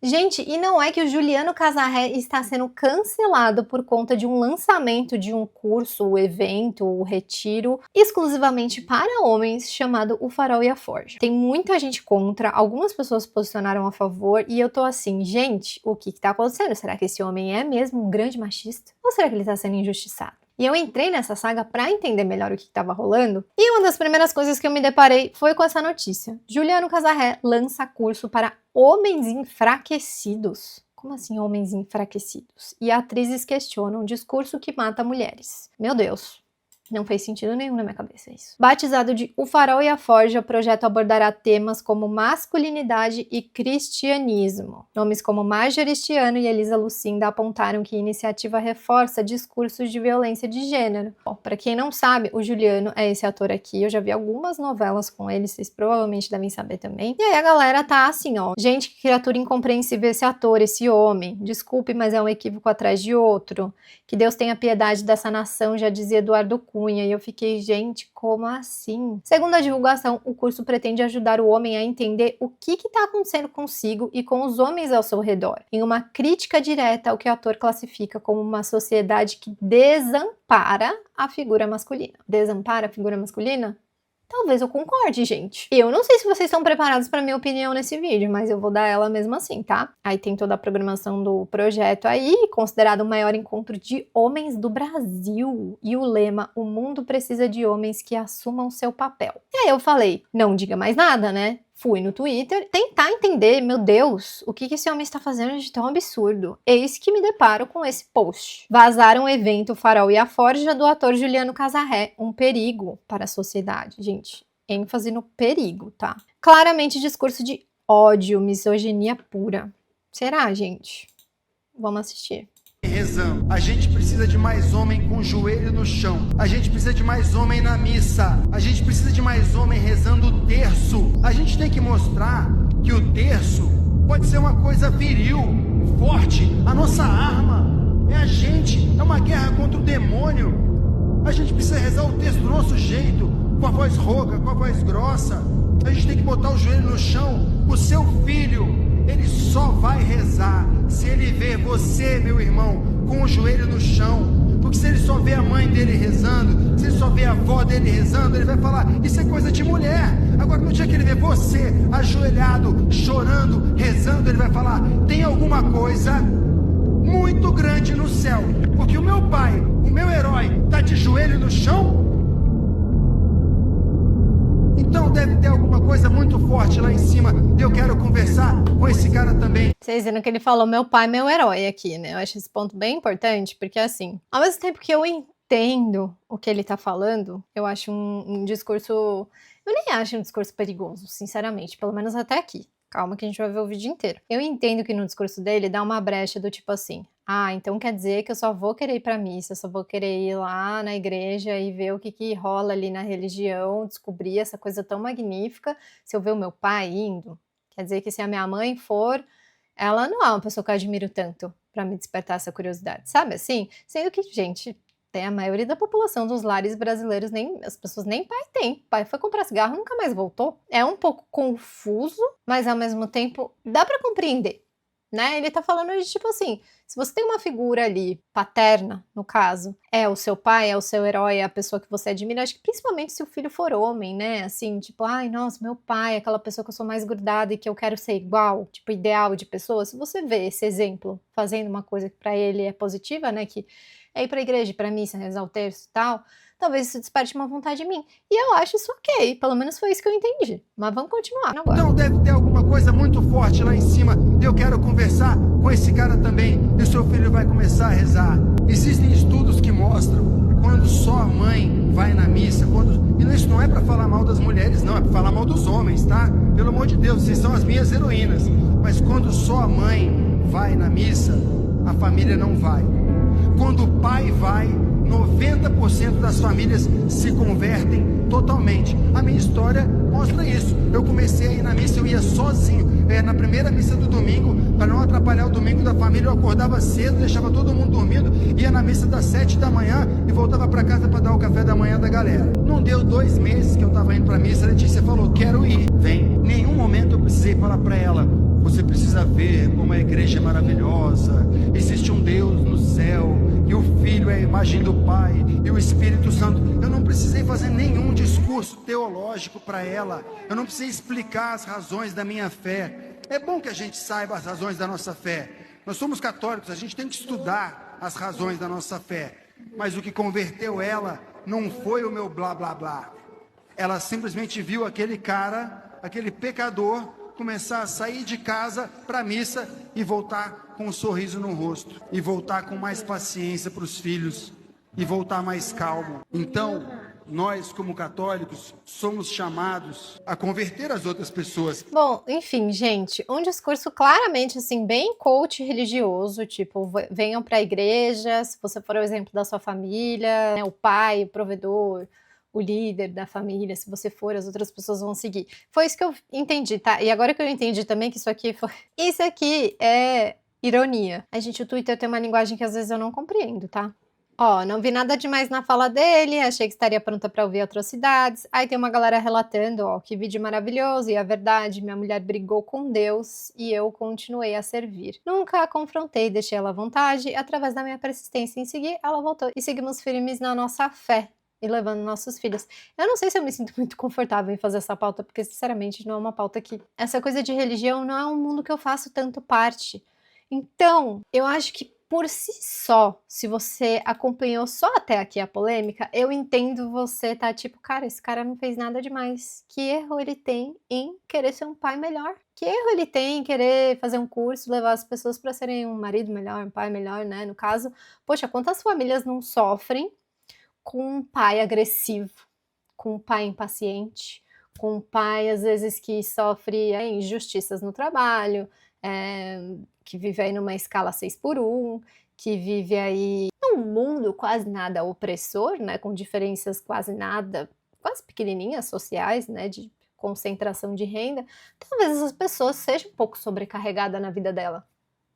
Gente, e não é que o Juliano Casarré está sendo cancelado por conta de um lançamento de um curso, o evento, o retiro, exclusivamente para homens, chamado O Farol e a Forja. Tem muita gente contra, algumas pessoas se posicionaram a favor, e eu tô assim, gente, o que tá acontecendo? Será que esse homem é mesmo um grande machista? Ou será que ele tá sendo injustiçado? E eu entrei nessa saga para entender melhor o que estava rolando, e uma das primeiras coisas que eu me deparei foi com essa notícia. Juliano Casarré lança curso para homens enfraquecidos. Como assim homens enfraquecidos? E atrizes questionam discurso que mata mulheres. Meu Deus. Não fez sentido nenhum na minha cabeça isso. Batizado de O Farol e a Forja, o projeto abordará temas como masculinidade e cristianismo. Nomes como Marjorie Este Ano e Elisa Lucinda apontaram que a iniciativa reforça discursos de violência de gênero. Bom, para quem não sabe, o Juliano é esse ator aqui, eu já vi algumas novelas com ele, vocês provavelmente devem saber também. E aí a galera tá assim, ó, gente, que criatura incompreensível esse ator, esse homem. Desculpe, mas é um equívoco atrás de outro. Que Deus tenha piedade dessa nação, já dizia Eduardo Cunha. E eu fiquei, gente, como assim? Segundo a divulgação, o curso pretende ajudar o homem a entender o que está acontecendo consigo e com os homens ao seu redor, em uma crítica direta ao que o ator classifica como uma sociedade que desampara a figura masculina. Desampara a figura masculina? Talvez eu concorde, gente. Eu não sei se vocês estão preparados para minha opinião nesse vídeo, mas eu vou dar ela mesmo assim, tá? Aí tem toda a programação do projeto aí, considerado o maior encontro de homens do Brasil. E o lema, o mundo precisa de homens que assumam seu papel. E aí eu falei, não diga mais nada, né? Fui no Twitter tentar entender, meu Deus, o que esse homem está fazendo de tão absurdo. Eis que me deparo com esse post. Vazaram o evento Farol e a Forja do ator Juliano Casarré, um perigo para a sociedade. Gente, ênfase no perigo, tá? Claramente discurso de ódio, misoginia pura. Será, gente? Vamos assistir. Rezando. A gente precisa de mais homem com o joelho no chão. A gente precisa de mais homem na missa. A gente precisa de mais homem rezando o terço. A gente tem que mostrar que o terço pode ser uma coisa viril, forte. A nossa arma é a gente. É uma guerra contra o demônio. A gente precisa rezar o terço do nosso jeito, com a voz rouca, com a voz grossa. A gente tem que botar o joelho no chão. O seu filho, ele só vai rezar se ele ver você, meu irmão, com o joelho no chão. Porque se ele só vê a mãe dele rezando, se ele só vê a avó dele rezando, ele vai falar, isso é coisa de mulher. Agora no dia que ele vê você ajoelhado, chorando, rezando, ele vai falar, tem alguma coisa muito grande no céu. Porque o meu pai, o meu herói, tá de joelho no chão. Então deve ter alguma coisa muito forte lá em cima. E eu quero conversar com esse cara também. Vocês viram que ele falou meu pai, meu herói aqui, né? Eu acho esse ponto bem importante, porque assim, ao mesmo tempo que eu entendo o que ele tá falando, eu acho um discurso... Eu nem acho um discurso perigoso, sinceramente, pelo menos até aqui. Calma que a gente vai ver o vídeo inteiro. Eu entendo que no discurso dele dá uma brecha do tipo assim, ah, então quer dizer que eu só vou querer ir pra missa, eu só vou querer ir lá na igreja e ver o que rola ali na religião, descobrir essa coisa tão magnífica, se eu ver o meu pai indo. Quer dizer que se a minha mãe for, ela não é uma pessoa que eu admiro tanto pra me despertar essa curiosidade, sabe assim? Sendo que, gente, tem a maioria da população dos lares brasileiros, as pessoas nem pai têm. O pai foi comprar cigarro e nunca mais voltou. É um pouco confuso, mas ao mesmo tempo dá pra compreender, né? Ele tá falando de tipo assim, se você tem uma figura ali, paterna, no caso, é o seu pai, é o seu herói, é a pessoa que você admira, acho que principalmente se o filho for homem, né? Assim, tipo, ai, nossa, meu pai é aquela pessoa que eu sou mais grudada e que eu quero ser igual, tipo, ideal de pessoa. Se você vê esse exemplo fazendo uma coisa que pra ele é positiva, né? Que é ir pra igreja, pra missa, rezar o terço e tal, talvez isso desperte uma vontade em mim. E eu acho isso ok, pelo menos foi isso que eu entendi. Mas vamos continuar agora. Então deve ter alguma coisa muito forte lá em cima. Eu quero conversar com esse cara também. E o seu filho vai começar a rezar. Existem estudos que mostram quando só a mãe vai na missa, e isso não é pra falar mal das mulheres, não, é pra falar mal dos homens, tá? Pelo amor de Deus, vocês são as minhas heroínas. Mas quando só a mãe vai na missa, a família não vai. Quando o pai vai, 90% das famílias se convertem totalmente. A minha história mostra isso. Eu comecei a ir na missa, eu ia sozinho. Na primeira missa do domingo, para não atrapalhar o domingo da família, eu acordava cedo, deixava todo mundo dormindo, ia na missa das 7 da manhã e voltava para casa para dar o café da manhã da galera. Não deu 2 meses que eu estava indo para a missa, a Letícia falou, quero ir, vem. Em nenhum momento eu precisei falar para ela, Você precisa ver como a igreja é maravilhosa. Existe um Deus no céu, e o Filho é a imagem do Pai, e o Espírito Santo. Eu não precisei fazer nenhum discurso teológico para ela. Eu não precisei explicar as razões da minha fé. É bom que a gente saiba as razões da nossa fé. Nós somos católicos, a gente tem que estudar as razões da nossa fé. Mas o que converteu ela não foi o meu blá blá blá. Ela simplesmente viu aquele cara, aquele pecador, começar a sair de casa para a missa e voltar com um sorriso no rosto, e voltar com mais paciência para os filhos, e voltar mais calmo. Então, nós como católicos somos chamados a converter as outras pessoas. Bom, enfim, gente, um discurso claramente assim bem coach religioso, tipo, venham para a igreja, se você for o exemplo da sua família, né, o pai, o provedor, o líder da família, se você for, as outras pessoas vão seguir. Foi isso que eu entendi, tá? E agora que eu entendi também que isso aqui é ironia. A gente, o Twitter tem uma linguagem que às vezes eu não compreendo, tá? Ó, não vi nada demais na fala dele, achei que estaria pronta pra ouvir atrocidades. Aí tem uma galera relatando, ó, que vídeo maravilhoso, e a verdade, minha mulher brigou com Deus e eu continuei a servir. Nunca a confrontei, deixei ela à vontade, através da minha persistência em seguir, ela voltou. E seguimos firmes na nossa fé e levando nossos filhos. Eu não sei se eu me sinto muito confortável em fazer essa pauta, porque sinceramente não é uma pauta que... Essa coisa de religião não é um mundo que eu faço tanto parte. Então, eu acho que por si só, se você acompanhou só até aqui a polêmica, eu entendo você tá tipo, cara, esse cara não fez nada demais. Que erro ele tem em querer ser um pai melhor? Que erro ele tem em querer fazer um curso, levar as pessoas para serem um marido melhor, um pai melhor, né? No caso, poxa, quantas famílias não sofrem com um pai agressivo, com um pai impaciente, com um pai, às vezes, que sofre injustiças no trabalho, que vive aí numa escala 6x1, que vive aí num mundo quase nada opressor, né, com diferenças quase pequenininhas sociais, né, de concentração de renda. Talvez essas pessoas sejam um pouco sobrecarregadas na vida dela.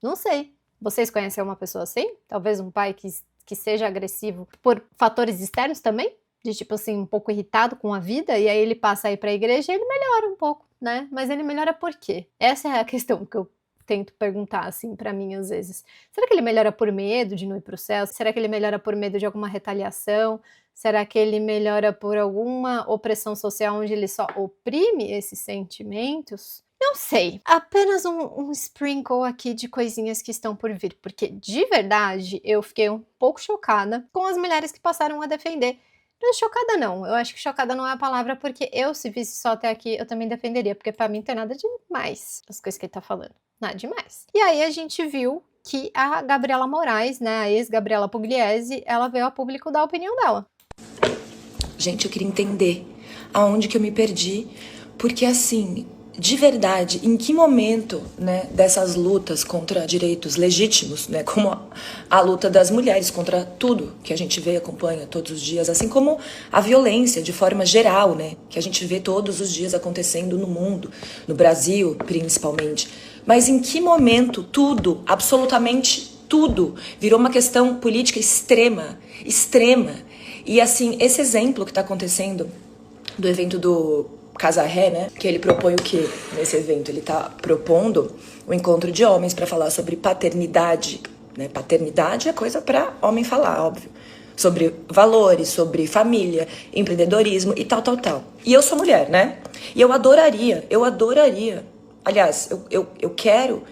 Não sei. Vocês conhecem uma pessoa assim? Talvez um pai que seja agressivo por fatores externos também? De tipo assim, um pouco irritado com a vida, e aí ele passa aí pra igreja e ele melhora um pouco, né? Mas ele melhora por quê? Essa é a questão que eu tento perguntar, assim, pra mim, às vezes. Será que ele melhora por medo de não ir pro céu? Será que ele melhora por medo de alguma retaliação? Será que ele melhora por alguma opressão social onde ele só oprime esses sentimentos? Não sei. Apenas um sprinkle aqui de coisinhas que estão por vir, porque, de verdade, eu fiquei um pouco chocada com as mulheres que passaram a defender. Não, chocada não, eu acho que chocada não é a palavra, porque eu, se visse só até aqui, eu também defenderia, porque pra mim não tem nada demais as coisas que ele tá falando, nada demais. E aí a gente viu que a Gabriela Moraes, né, a ex-Gabriela Pugliese, ela veio a público dar a opinião dela. Gente, eu queria entender aonde que eu me perdi, porque assim... De verdade, em que momento, né, dessas lutas contra direitos legítimos, né, como a luta das mulheres contra tudo que a gente vê e acompanha todos os dias, assim como a violência de forma geral, né, que a gente vê todos os dias acontecendo no mundo, no Brasil principalmente. Mas em que momento tudo, absolutamente tudo, virou uma questão política extrema, extrema. E assim, esse exemplo que está acontecendo do evento do Casarré, né, que ele propõe o quê nesse evento? Ele está propondo o encontro de homens para falar sobre paternidade, né? Paternidade é coisa para homem falar, óbvio. Sobre valores, sobre família, empreendedorismo e tal. E eu sou mulher, né? E eu adoraria. Aliás, eu quero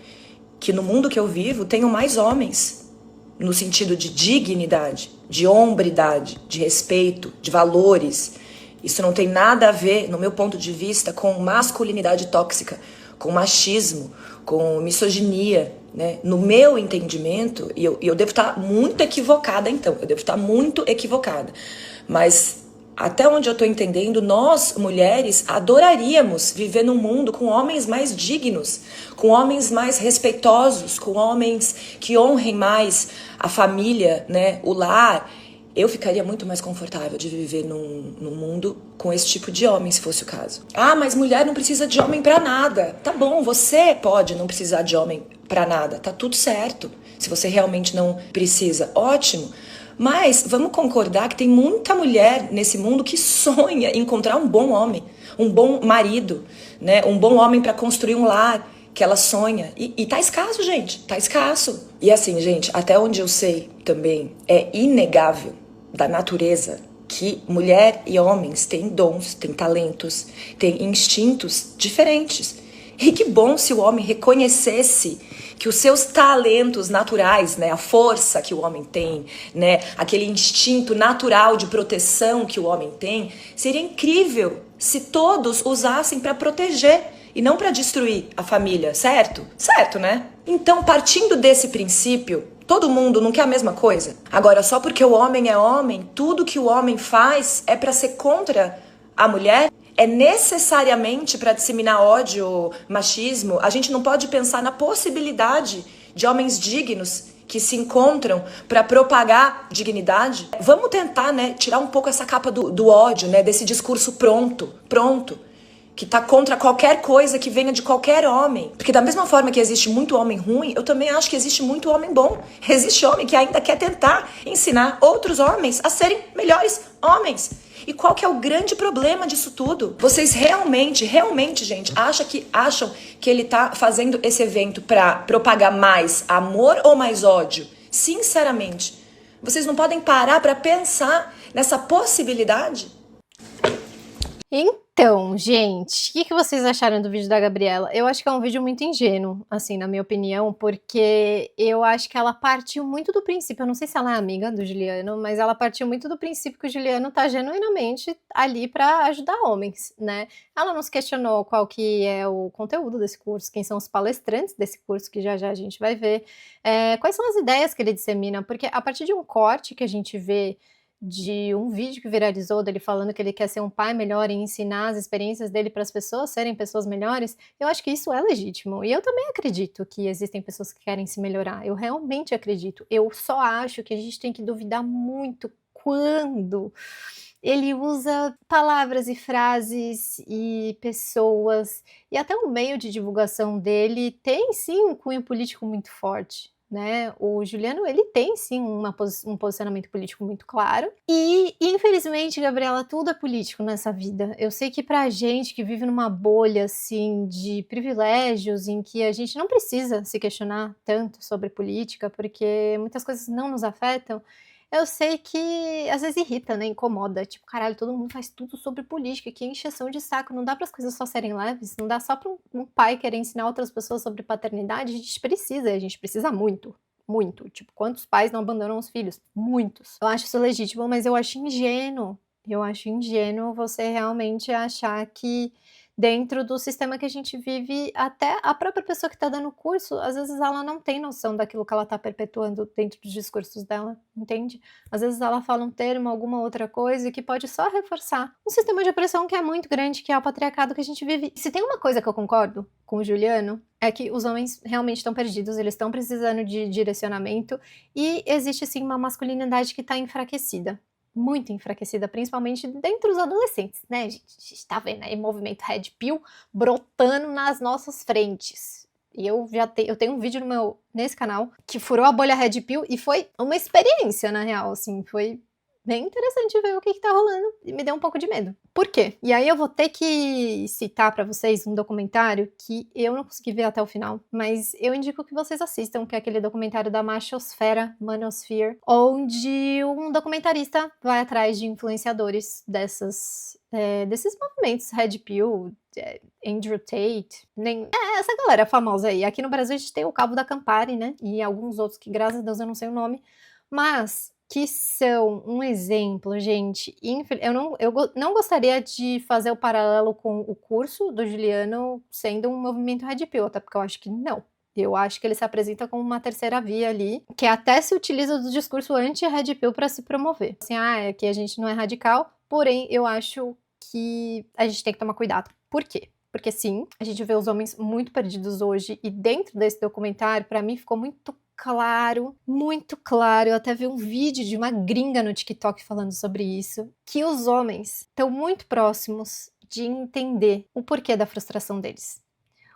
que no mundo que eu vivo tenham mais homens, no sentido de dignidade, de hombridade, de respeito, de valores. Isso não tem nada a ver, no meu ponto de vista, com masculinidade tóxica, com machismo, com misoginia, né? No meu entendimento, e eu devo estar muito equivocada então, mas até onde eu estou entendendo, nós, mulheres, adoraríamos viver num mundo com homens mais dignos, com homens mais respeitosos, com homens que honrem mais a família, né? O lar. Eu ficaria muito mais confortável de viver num mundo com esse tipo de homem, se fosse o caso. Ah, mas mulher não precisa de homem pra nada. Tá bom, você pode não precisar de homem pra nada. Tá tudo certo. Se você realmente não precisa, ótimo. Mas vamos concordar que tem muita mulher nesse mundo que sonha em encontrar um bom homem, um bom marido, né? Um bom homem pra construir um lar. que ela sonha. E tá escasso, gente, tá escasso. E assim, gente, até onde eu sei também, é inegável da natureza que mulher e homens têm dons, têm talentos, têm instintos diferentes. E que bom se o homem reconhecesse que os seus talentos naturais, né, a força que o homem tem, né, aquele instinto natural de proteção que o homem tem, seria incrível se todos usassem para proteger e não para destruir a família, certo? Certo, né? Então, partindo desse princípio, todo mundo não quer a mesma coisa. Agora, só porque o homem é homem, tudo que o homem faz é para ser contra a mulher? É necessariamente para disseminar ódio, machismo? A gente não pode pensar na possibilidade de homens dignos que se encontram para propagar dignidade? Vamos tentar, né, tirar um pouco essa capa do ódio, né, desse discurso pronto, que tá contra qualquer coisa que venha de qualquer homem. Porque da mesma forma que existe muito homem ruim, eu também acho que existe muito homem bom. Existe homem que ainda quer tentar ensinar outros homens a serem melhores homens. E qual que é o grande problema disso tudo? Vocês realmente, gente, acham que ele tá fazendo esse evento pra propagar mais amor ou mais ódio? Sinceramente, vocês não podem parar pra pensar nessa possibilidade? Então, gente, o que vocês acharam do vídeo da Gabriela? Eu acho que é um vídeo muito ingênuo, assim, na minha opinião, porque eu acho que ela partiu muito do princípio, eu não sei se ela é amiga do Juliano, mas ela partiu muito do princípio que o Juliano tá genuinamente ali pra ajudar homens, né? Ela não se questionou qual que é o conteúdo desse curso, quem são os palestrantes desse curso, que já já a gente vai ver, quais são as ideias que ele dissemina, porque a partir de um corte que a gente vê de um vídeo que viralizou dele falando que ele quer ser um pai melhor e ensinar as experiências dele para as pessoas serem pessoas melhores, eu acho que isso é legítimo. E eu também acredito que existem pessoas que querem se melhorar. Eu realmente acredito. Eu só acho que a gente tem que duvidar muito quando ele usa palavras e frases e pessoas, e até o meio de divulgação dele tem sim um cunho político muito forte. Né? O Juliano, ele tem sim um posicionamento político muito claro e infelizmente, Gabriela, tudo é político nessa vida. Eu sei que pra gente que vive numa bolha assim de privilégios em que a gente não precisa se questionar tanto sobre política porque muitas coisas não nos afetam, eu sei que às vezes irrita, né, incomoda, tipo, caralho, todo mundo faz tudo sobre política, que encheção de saco, não dá para as coisas só serem leves, não dá só para um pai querer ensinar outras pessoas sobre paternidade, a gente precisa muito, muito, tipo, quantos pais não abandonam os filhos? Muitos. Eu acho isso legítimo, mas eu acho ingênuo você realmente achar que dentro do sistema que a gente vive, até a própria pessoa que está dando o curso, às vezes ela não tem noção daquilo que ela está perpetuando dentro dos discursos dela, entende? Às vezes ela fala um termo, alguma outra coisa, que pode só reforçar um sistema de opressão que é muito grande, que é o patriarcado que a gente vive. Se tem uma coisa que eu concordo com o Juliano, é que os homens realmente estão perdidos, eles estão precisando de direcionamento, e existe sim uma masculinidade que está enfraquecida. Muito enfraquecida, principalmente dentro dos adolescentes, né? A gente tá vendo aí o movimento Red Pill brotando nas nossas frentes. E eu tenho um vídeo nesse canal que furou a bolha Red Pill e foi uma experiência, na real, assim, foi bem interessante ver o que tá rolando e me deu um pouco de medo. Por quê? E aí eu vou ter que citar pra vocês um documentário que eu não consegui ver até o final, mas eu indico que vocês assistam, que é aquele documentário da Machosfera, Manosphere, onde um documentarista vai atrás de influenciadores desses movimentos, Red Pill, Andrew Tate, essa galera famosa aí. Aqui no Brasil a gente tem o Cabo da Campari, né, e alguns outros que graças a Deus eu não sei o nome, mas que são um exemplo, gente. Eu não gostaria de fazer o paralelo com o curso do Juliano sendo um movimento Red Pill, até porque eu acho que não. Eu acho que ele se apresenta como uma terceira via ali, que até se utiliza do discurso anti-Red Pill para se promover. Assim, aqui a gente não é radical, porém eu acho que a gente tem que tomar cuidado. Por quê? Porque sim, a gente vê os homens muito perdidos hoje, e dentro desse documentário, para mim, ficou muito claro, eu até vi um vídeo de uma gringa no TikTok falando sobre isso, que os homens estão muito próximos de entender o porquê da frustração deles.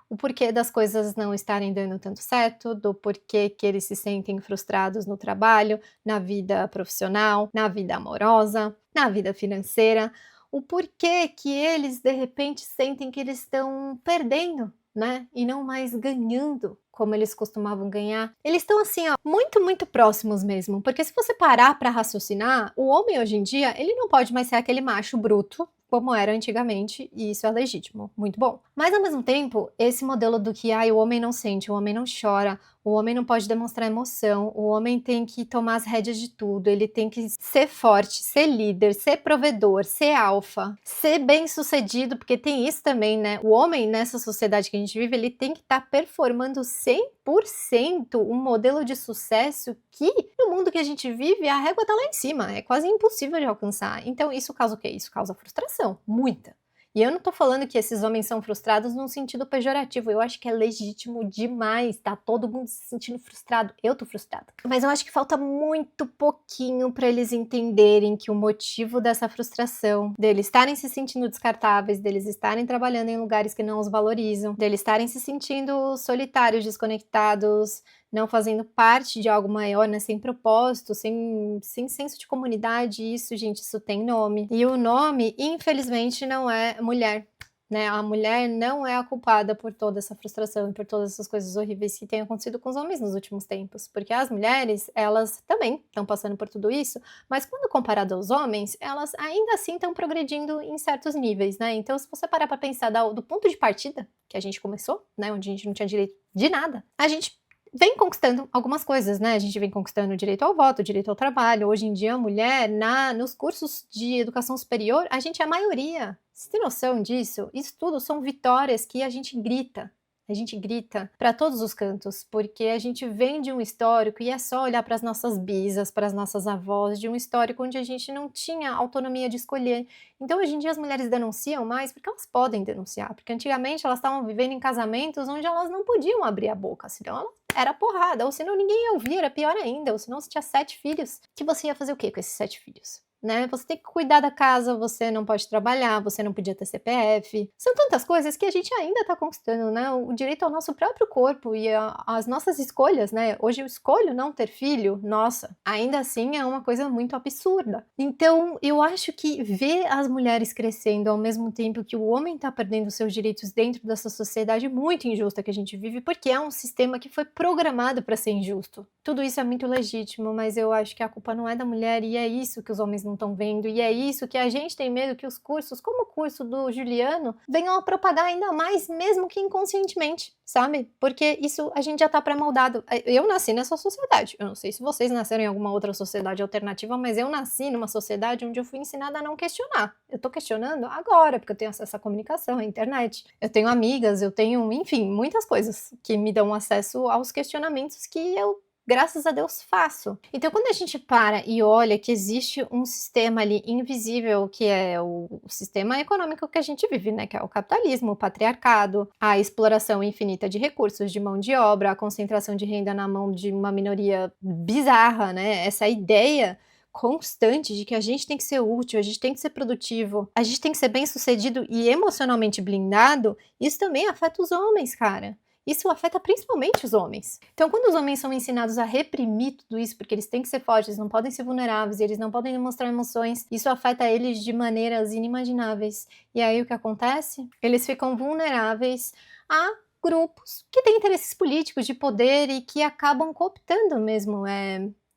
O porquê das coisas não estarem dando tanto certo, do porquê que eles se sentem frustrados no trabalho, na vida profissional, na vida amorosa, na vida financeira, o porquê que eles, de repente, sentem que eles estão perdendo né? E não mais ganhando como eles costumavam ganhar. Eles estão assim, ó, muito, muito próximos mesmo. Porque se você parar pra raciocinar, o homem hoje em dia, ele não pode mais ser aquele macho bruto como era antigamente, e isso é legítimo, muito bom. Mas ao mesmo tempo, esse modelo do que o homem não sente, o homem não chora, o homem não pode demonstrar emoção, o homem tem que tomar as rédeas de tudo, ele tem que ser forte, ser líder, ser provedor, ser alfa, ser bem-sucedido, porque tem isso também, né? O homem, nessa sociedade que a gente vive, ele tem que estar performando 100% um modelo de sucesso que, no mundo que a gente vive, a régua tá lá em cima, é quase impossível de alcançar. Então isso causa o quê? Isso causa frustração, muita. E eu não tô falando que esses homens são frustrados num sentido pejorativo, eu acho que é legítimo demais, tá todo mundo se sentindo frustrado, eu tô frustrada. Mas eu acho que falta muito pouquinho pra eles entenderem que o motivo dessa frustração, deles estarem se sentindo descartáveis, deles estarem trabalhando em lugares que não os valorizam, deles estarem se sentindo solitários, desconectados, não fazendo parte de algo maior, né, sem propósito, sem senso de comunidade, isso, gente, isso tem nome. E o nome, infelizmente, não é mulher, né? A mulher não é a culpada por toda essa frustração e por todas essas coisas horríveis que têm acontecido com os homens nos últimos tempos, porque as mulheres, elas também estão passando por tudo isso, mas quando comparado aos homens, elas ainda assim estão progredindo em certos níveis, né? Então, se você parar para pensar do ponto de partida que a gente começou, né, onde a gente não tinha direito de nada, a gente vem conquistando algumas coisas, né? A gente vem conquistando o direito ao voto, o direito ao trabalho. Hoje em dia, a mulher, nos cursos de educação superior, a gente é a maioria. Você tem noção disso? Isso tudo são vitórias que a gente grita. A gente grita para todos os cantos, porque a gente vem de um histórico, e é só olhar para as nossas bisas, para as nossas avós, de um histórico onde a gente não tinha autonomia de escolher. Então, hoje em dia, as mulheres denunciam mais porque elas podem denunciar, porque antigamente elas estavam vivendo em casamentos onde elas não podiam abrir a boca, senão elas era porrada, ou senão ninguém ia ouvir, era pior ainda, ou senão você tinha 7 filhos, que você ia fazer o quê com esses 7 filhos? Né? Você tem que cuidar da casa, você não pode trabalhar, você não podia ter CPF. São tantas coisas que a gente ainda tá conquistando, né? O direito ao nosso próprio corpo e as nossas escolhas, né? Hoje eu escolho não ter filho, nossa, ainda assim é uma coisa muito absurda. Então, eu acho que ver as mulheres crescendo ao mesmo tempo que o homem tá perdendo seus direitos dentro dessa sociedade muito injusta que a gente vive, porque é um sistema que foi programado para ser injusto. Tudo isso é muito legítimo, mas eu acho que a culpa não é da mulher e é isso que os homens não estão vendo, e é isso que a gente tem medo que os cursos, como o curso do Juliano, venham a propagar ainda mais, mesmo que inconscientemente, sabe? Porque isso a gente já tá pré-moldado. Eu nasci nessa sociedade, eu não sei se vocês nasceram em alguma outra sociedade alternativa, mas eu nasci numa sociedade onde eu fui ensinada a não questionar. Eu tô questionando agora, porque eu tenho acesso à comunicação, à internet, eu tenho amigas, eu tenho, enfim, muitas coisas que me dão acesso aos questionamentos que eu, graças a Deus, faço. Então, quando a gente para e olha que existe um sistema ali invisível, que é o sistema econômico que a gente vive, né? Que é o capitalismo, o patriarcado, a exploração infinita de recursos, de mão de obra, a concentração de renda na mão de uma minoria bizarra, né? Essa ideia constante de que a gente tem que ser útil, a gente tem que ser produtivo, a gente tem que ser bem-sucedido e emocionalmente blindado, isso também afeta os homens, cara. Isso afeta principalmente os homens. Então, quando os homens são ensinados a reprimir tudo isso, porque eles têm que ser fortes, eles não podem ser vulneráveis, eles não podem demonstrar emoções, isso afeta eles de maneiras inimagináveis. E aí o que acontece? Eles ficam vulneráveis a grupos que têm interesses políticos de poder e que acabam cooptando mesmo,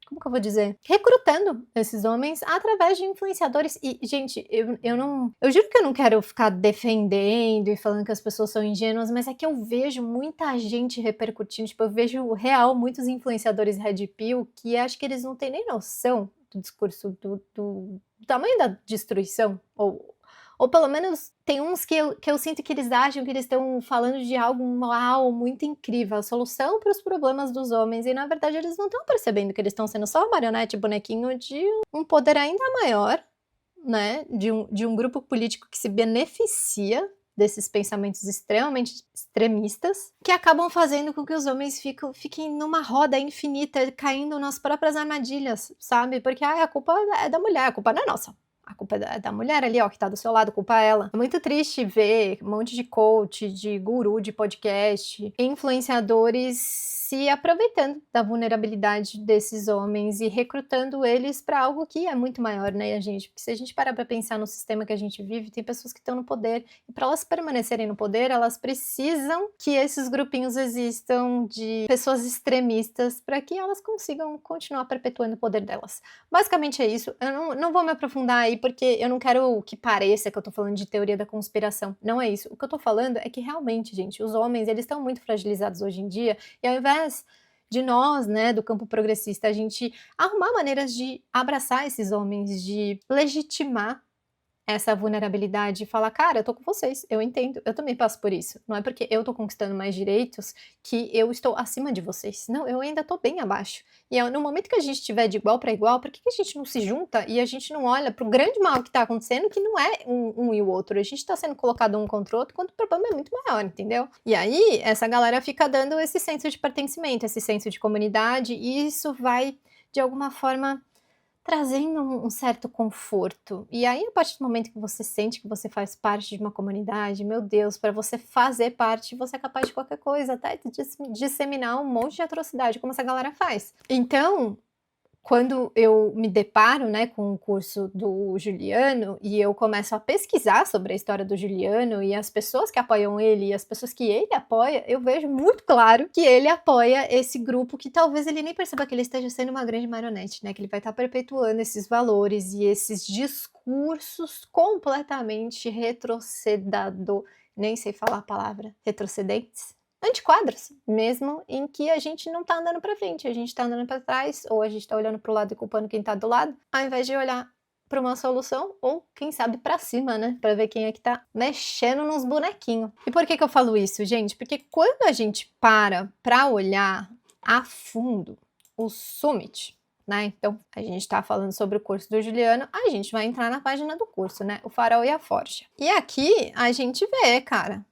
como que eu vou dizer? Recrutando esses homens através de influenciadores. E, gente, eu juro que eu não quero ficar defendendo e falando que as pessoas são ingênuas, mas é que eu vejo muita gente repercutindo, tipo, eu vejo real muitos influenciadores Red Pill que acho que eles não têm nem noção do discurso do tamanho da destruição, ou pelo menos tem uns que eu sinto que eles acham que eles estão falando de algo muito incrível, a solução para os problemas dos homens, e na verdade eles não estão percebendo que eles estão sendo só marionete, bonequinho de um poder ainda maior, né, de um grupo político que se beneficia desses pensamentos extremamente extremistas, que acabam fazendo com que os homens fiquem numa roda infinita, caindo nas próprias armadilhas, sabe? Porque a culpa é da mulher, a culpa não é nossa. A culpa é da mulher ali, ó, que tá do seu lado, a culpa é ela. É muito triste ver um monte de coach, de guru, de podcast, influenciadores se aproveitando da vulnerabilidade desses homens e recrutando eles para algo que é muito maior, né, gente? Porque se a gente parar para pensar no sistema que a gente vive, tem pessoas que estão no poder e para elas permanecerem no poder, elas precisam que esses grupinhos existam de pessoas extremistas para que elas consigam continuar perpetuando o poder delas. Basicamente é isso. Eu não vou me aprofundar aí porque eu não quero que pareça que eu tô falando de teoria da conspiração. Não é isso. O que eu tô falando é que realmente, gente, os homens, eles estão muito fragilizados hoje em dia e ao invés de nós, né, do campo progressista, a gente arrumar maneiras de abraçar esses homens, de legitimar essa vulnerabilidade e falar, cara, eu tô com vocês, eu entendo, eu também passo por isso. Não é porque eu tô conquistando mais direitos que eu estou acima de vocês. Não, eu ainda tô bem abaixo. E no momento que a gente estiver de igual para igual, por que a gente não se junta e a gente não olha pro grande mal que tá acontecendo, que não é um e o outro. A gente tá sendo colocado um contra o outro quando o problema é muito maior, entendeu? E aí, essa galera fica dando esse senso de pertencimento, esse senso de comunidade, e isso vai, de alguma forma, trazendo um certo conforto. E aí, a partir do momento que você sente que você faz parte de uma comunidade, meu Deus, para você fazer parte, você é capaz de qualquer coisa, até de disseminar um monte de atrocidade, como essa galera faz. Então, quando eu me deparo, né, com o curso do Juliano e eu começo a pesquisar sobre a história do Juliano e as pessoas que apoiam ele e as pessoas que ele apoia, eu vejo muito claro que ele apoia esse grupo que talvez ele nem perceba que ele esteja sendo uma grande marionete, né, que ele vai estar perpetuando esses valores e esses discursos completamente nem sei falar a palavra, retrocedentes, antiquadros, mesmo em que a gente não tá andando pra frente, a gente tá andando pra trás, ou a gente tá olhando pro lado e culpando quem tá do lado, ao invés de olhar pra uma solução, ou quem sabe pra cima, né, pra ver quem é que tá mexendo nos bonequinhos. E por que eu falo isso, gente? Porque quando a gente para pra olhar a fundo o Summit, né, então a gente tá falando sobre o curso do Juliano, a gente vai entrar na página do curso, né, o Farol e a Forja. E aqui a gente vê, cara,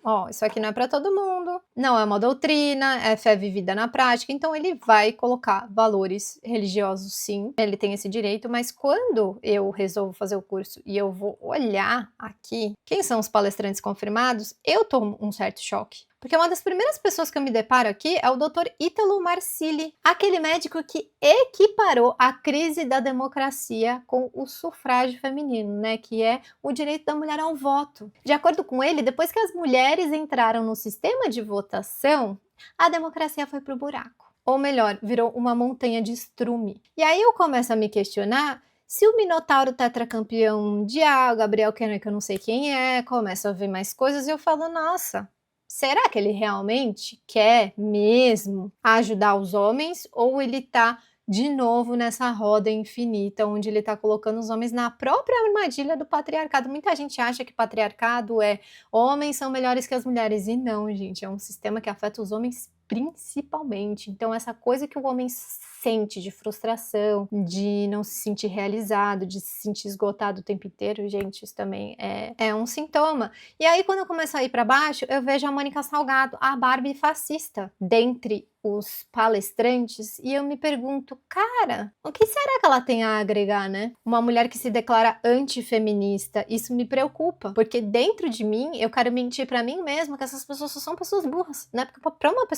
ó, isso aqui não é para todo mundo, não é uma doutrina, é fé vivida na prática, então ele vai colocar valores religiosos, sim, ele tem esse direito, mas quando eu resolvo fazer o curso e eu vou olhar aqui quem são os palestrantes confirmados, eu tomo um certo choque. Porque uma das primeiras pessoas que eu me deparo aqui é o Dr. Ítalo Marcilli, aquele médico que equiparou a crise da democracia com o sufrágio feminino, né, que é o direito da mulher ao voto. De acordo com ele, depois que as mulheres entraram no sistema de votação, a democracia foi pro buraco. Ou melhor, virou uma montanha de estrume. E aí eu começo a me questionar se o Minotauro tetracampeão mundial, Gabriel Kenner, que eu não sei quem é, começo a ver mais coisas e eu falo, nossa, será que ele realmente quer mesmo ajudar os homens ou ele tá de novo nessa roda infinita onde ele tá colocando os homens na própria armadilha do patriarcado? Muita gente acha que patriarcado é homens são melhores que as mulheres e não, gente, é um sistema que afeta os homens principalmente. Então essa coisa que o homem sente de frustração, de não se sentir realizado, de se sentir esgotado o tempo inteiro, gente, isso também é um sintoma. E aí quando eu começo a ir para baixo, eu vejo a Mônica Salgado, a Barbie fascista, dentre os palestrantes, e eu me pergunto, cara, o que será que ela tem a agregar, né? Uma mulher que se declara antifeminista, isso me preocupa, porque dentro de mim, eu quero mentir pra mim mesma que essas pessoas só são pessoas burras, né? Porque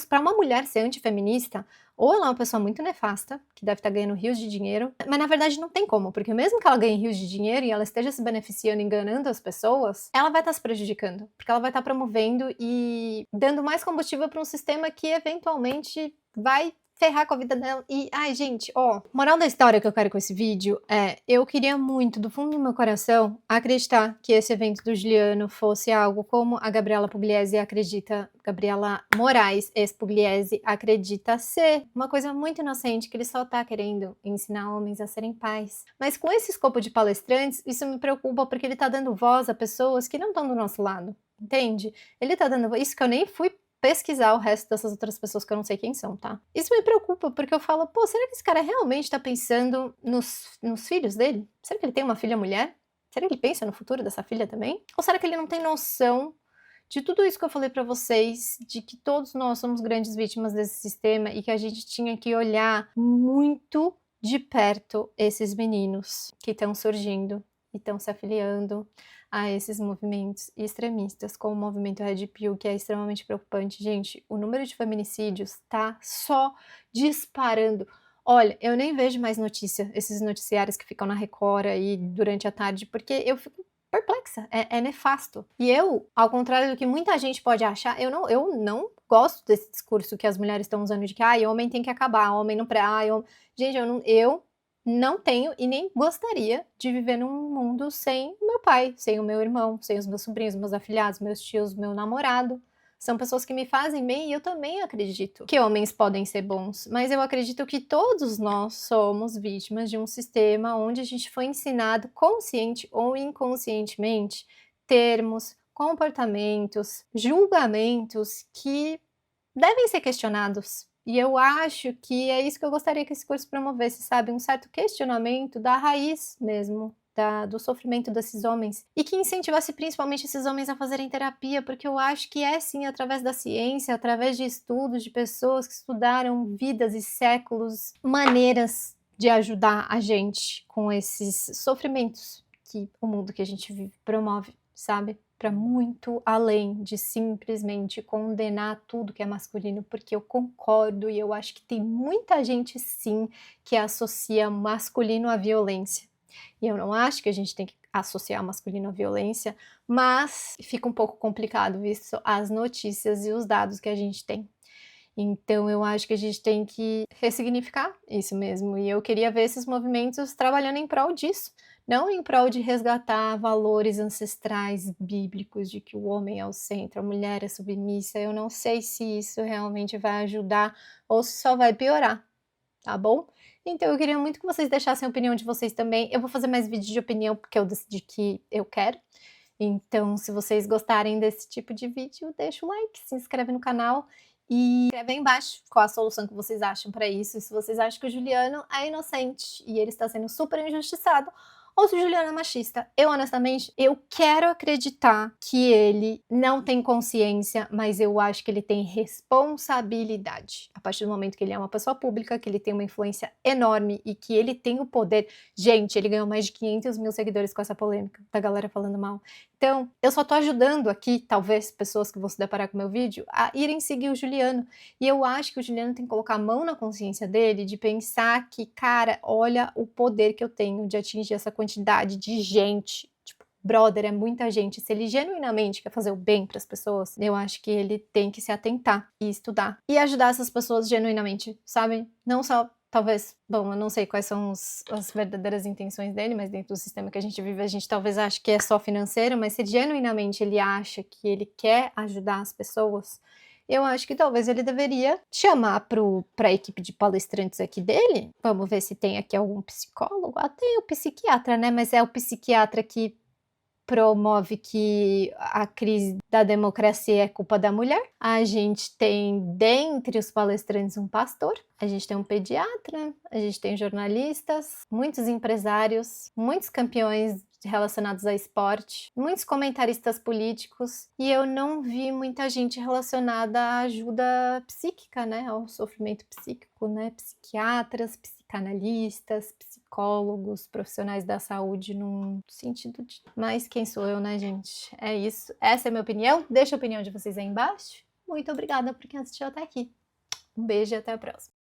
pra uma mulher ser antifeminista, ou ela é uma pessoa muito nefasta, que deve estar ganhando rios de dinheiro, mas na verdade não tem como, porque mesmo que ela ganhe rios de dinheiro e ela esteja se beneficiando, enganando as pessoas, ela vai estar se prejudicando, porque ela vai estar promovendo e dando mais combustível para um sistema que eventualmente vai ferrar com a vida dela. E, ai, gente, ó, moral da história que eu quero com esse vídeo é, eu queria muito, do fundo do meu coração, acreditar que esse evento do Juliano fosse algo como a Gabriela Pugliese acredita, Gabriela Moraes, ex-Pugliese, acredita ser. Uma coisa muito inocente, que ele só tá querendo ensinar homens a serem pais. Mas com esse escopo de palestrantes, isso me preocupa porque ele tá dando voz a pessoas que não estão do nosso lado, entende? Ele tá dando voz, isso que eu nem fui pesquisar o resto dessas outras pessoas que eu não sei quem são, tá? Isso me preocupa, porque eu falo, pô, será que esse cara realmente tá pensando nos filhos dele? Será que ele tem uma filha mulher? Será que ele pensa no futuro dessa filha também? Ou será que ele não tem noção de tudo isso que eu falei pra vocês, de que todos nós somos grandes vítimas desse sistema e que a gente tinha que olhar muito de perto esses meninos que estão surgindo e estão se afiliando a esses movimentos extremistas, como o movimento Red Pill, que é extremamente preocupante. Gente, o número de feminicídios tá só disparando. Olha, eu nem vejo mais notícia, esses noticiários que ficam na Record aí durante a tarde, porque eu fico perplexa, é nefasto. E eu, ao contrário do que muita gente pode achar, eu não gosto desse discurso que as mulheres estão usando de que homem tem que acabar, homem não gente, eu não tenho e nem gostaria de viver num mundo sem o meu pai, sem o meu irmão, sem os meus sobrinhos, meus afilhados, meus tios, meu namorado. São pessoas que me fazem bem e eu também acredito que homens podem ser bons, mas eu acredito que todos nós somos vítimas de um sistema onde a gente foi ensinado, consciente ou inconscientemente, termos, comportamentos, julgamentos que devem ser questionados. E eu acho que é isso que eu gostaria que esse curso promovesse, sabe? Um certo questionamento da raiz mesmo, do sofrimento desses homens. E que incentivasse principalmente esses homens a fazerem terapia, porque eu acho que é sim através da ciência, através de estudos de pessoas que estudaram vidas e séculos, maneiras de ajudar a gente com esses sofrimentos que o mundo que a gente vive promove, sabe? Para muito além de simplesmente condenar tudo que é masculino, porque eu concordo e eu acho que tem muita gente sim que associa masculino à violência. E eu não acho que a gente tem que associar masculino à violência, mas fica um pouco complicado visto as notícias e os dados que a gente tem. Então eu acho que a gente tem que ressignificar isso mesmo, e eu queria ver esses movimentos trabalhando em prol disso, não em prol de resgatar valores ancestrais bíblicos de que o homem é o centro, a mulher é submissa. Eu não sei se isso realmente vai ajudar ou se só vai piorar, tá bom? Então eu queria muito que vocês deixassem a opinião de vocês também. Eu vou fazer mais vídeos de opinião porque eu decidi que eu quero. Então, se vocês gostarem desse tipo de vídeo, deixa o like, se inscreve no canal e escreve aí embaixo qual a solução que vocês acham para isso. Se vocês acham que o Juliano é inocente e ele está sendo super injustiçado, ou se o Juliano é machista. Eu, honestamente, eu quero acreditar que ele não tem consciência, mas eu acho que ele tem responsabilidade. A partir do momento que ele é uma pessoa pública, que ele tem uma influência enorme e que ele tem o poder. Gente, ele ganhou mais de 500 mil seguidores com essa polêmica, da galera falando mal. Então, eu só tô ajudando aqui, talvez, pessoas que vão se deparar com o meu vídeo, a irem seguir o Juliano. E eu acho que o Juliano tem que colocar a mão na consciência dele, de pensar que, cara, olha o poder que eu tenho de atingir essa quantidade de gente. Tipo, brother, é muita gente. Se ele genuinamente quer fazer o bem para as pessoas, eu acho que ele tem que se atentar e estudar. E ajudar essas pessoas genuinamente, sabe? Não só talvez, bom, eu não sei quais são as verdadeiras intenções dele, mas dentro do sistema que a gente vive, a gente talvez ache que é só financeiro, mas se genuinamente ele acha que ele quer ajudar as pessoas, eu acho que talvez ele deveria chamar para a equipe de palestrantes aqui dele. Vamos ver se tem aqui algum psicólogo. Tem o psiquiatra, né? Mas é o psiquiatra que promove que a crise da democracia é culpa da mulher. A gente tem, dentre os palestrantes, um pastor, a gente tem um pediatra, a gente tem jornalistas, muitos empresários, muitos campeões relacionados a esporte, muitos comentaristas políticos, e eu não vi muita gente relacionada à ajuda psíquica, né, ao sofrimento psíquico, né, psiquiatras, psicanalistas, psicólogos, profissionais da saúde num sentido de... Mas quem sou eu, né, gente? É isso. Essa é a minha opinião. Deixa a opinião de vocês aí embaixo. Muito obrigada por quem assistiu até aqui. Um beijo e até a próxima.